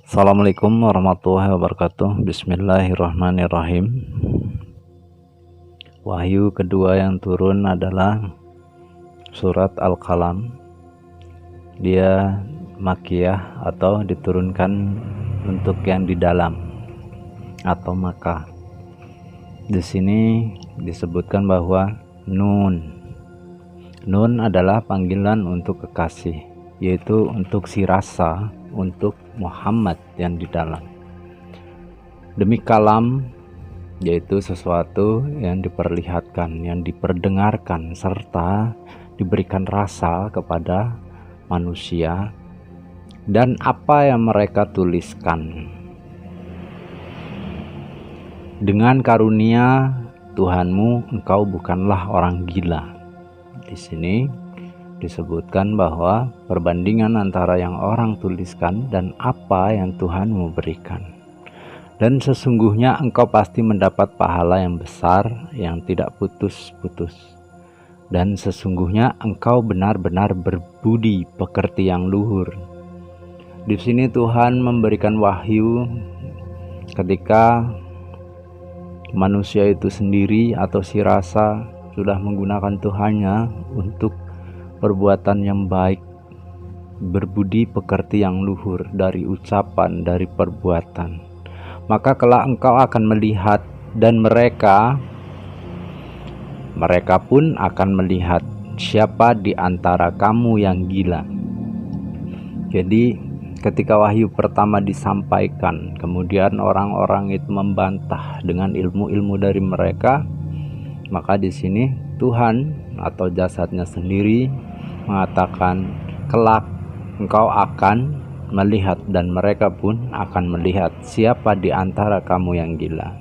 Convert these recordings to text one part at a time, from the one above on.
Assalamualaikum warahmatullahi wabarakatuh. Bismillahirrahmanirrahim. Wahyu kedua yang turun adalah surat Al-Qalam. Dia makiyah atau diturunkan untuk yang di dalam atau Makkah. Di sini disebutkan bahwa Nun adalah panggilan untuk kekasih, yaitu untuk si rasa, untuk Muhammad yang di dalam. Demi kalam, yaitu sesuatu yang diperlihatkan, yang diperdengarkan, serta diberikan rasa kepada manusia dan apa yang mereka tuliskan. Dengan karunia Tuhanmu, engkau bukanlah orang gila. Di sini disebutkan bahwa perbandingan antara yang orang tuliskan dan apa yang Tuhanmu berikan. Dan sesungguhnya engkau pasti mendapat pahala yang besar yang tidak putus-putus. Dan sesungguhnya engkau benar-benar berbudi pekerti yang luhur. Di sini Tuhan memberikan wahyu ketika manusia itu sendiri atau si rasa sudah menggunakan Tuhannya untuk perbuatan yang baik, berbudi pekerti yang luhur dari ucapan, dari perbuatan. Maka kelak engkau akan melihat dan mereka pun akan melihat siapa di antara kamu yang gila. Jadi ketika wahyu pertama disampaikan, kemudian orang-orang itu membantah dengan ilmu-ilmu dari mereka, maka di sini Tuhan atau jasadnya sendiri mengatakan kelak engkau akan melihat dan mereka pun akan melihat siapa di antara kamu yang gila.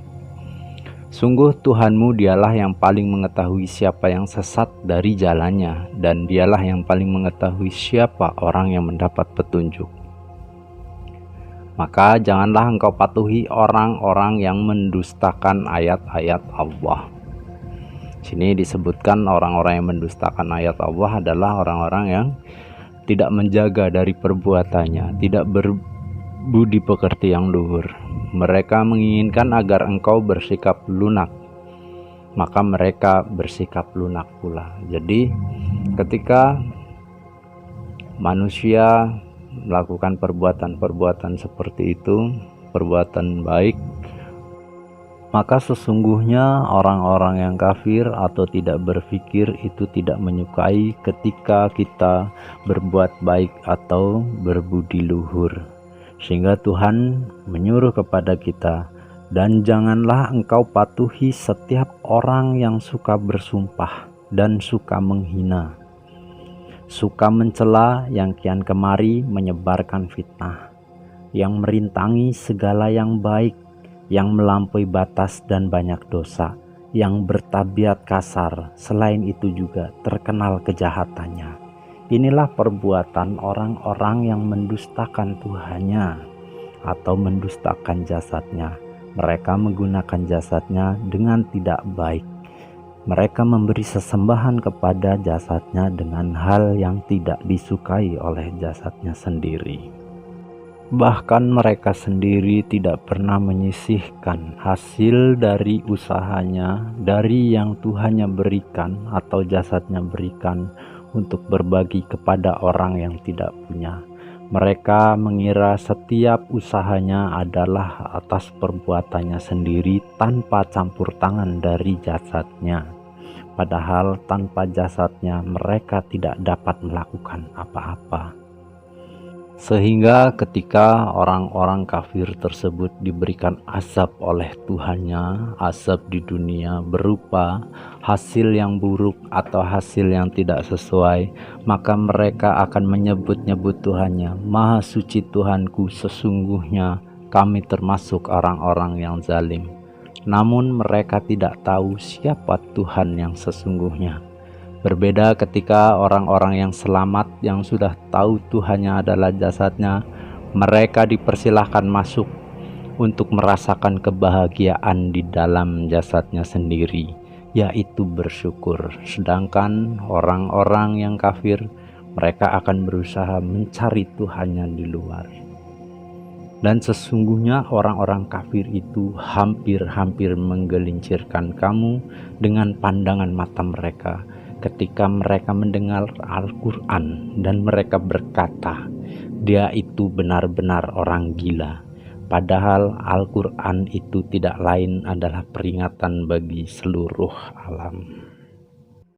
Sungguh Tuhanmu dialah yang paling mengetahui siapa yang sesat dari jalannya, dan dialah yang paling mengetahui siapa orang yang mendapat petunjuk. Maka janganlah engkau patuhi orang-orang yang mendustakan ayat-ayat Allah. Sini disebutkan orang-orang yang mendustakan ayat Allah adalah orang-orang yang tidak menjaga dari perbuatannya, tidak berbudi pekerti yang luhur. Mereka menginginkan agar engkau bersikap lunak, maka mereka bersikap lunak pula. Jadi ketika manusia melakukan perbuatan-perbuatan seperti itu, perbuatan baik, maka sesungguhnya orang-orang yang kafir atau tidak berfikir itu tidak menyukai ketika kita berbuat baik atau berbudi luhur. Sehingga Tuhan menyuruh kepada kita, dan janganlah engkau patuhi setiap orang yang suka bersumpah dan suka menghina, suka mencela, yang kian kemari menyebarkan fitnah, yang merintangi segala yang baik, yang melampaui batas dan banyak dosa, yang bertabiat kasar, selain itu juga terkenal kejahatannya. Inilah perbuatan orang-orang yang mendustakan Tuhannya atau mendustakan jasadnya. Mereka menggunakan jasadnya dengan tidak baik. Mereka memberi sesembahan kepada jasadnya dengan hal yang tidak disukai oleh jasadnya sendiri. Bahkan mereka sendiri tidak pernah menyisihkan hasil dari usahanya, dari yang Tuhannya berikan atau jasadnya berikan untuk berbagi kepada orang yang tidak punya. Mereka mengira setiap usahanya adalah atas perbuatannya sendiri tanpa campur tangan dari jasadnya. Padahal tanpa jasadnya mereka tidak dapat melakukan apa-apa. Sehingga ketika orang-orang kafir tersebut diberikan azab oleh Tuhannya, azab di dunia berupa hasil yang buruk atau hasil yang tidak sesuai, maka mereka akan menyebut-nyebut Tuhannya, Maha Suci Tuhanku, sesungguhnya kami termasuk orang-orang yang zalim. Namun mereka tidak tahu siapa Tuhan yang sesungguhnya. Berbeda ketika orang-orang yang selamat, yang sudah tahu Tuhannya adalah jasadnya, mereka dipersilahkan masuk untuk merasakan kebahagiaan di dalam jasadnya sendiri, yaitu bersyukur. Sedangkan orang-orang yang kafir, mereka akan berusaha mencari Tuhannya di luar. Dan sesungguhnya orang-orang kafir itu hampir-hampir menggelincirkan kamu dengan pandangan mata mereka ketika mereka mendengar Al-Quran, dan mereka berkata, dia itu benar-benar orang gila. Padahal Al-Quran itu tidak lain adalah peringatan bagi seluruh alam.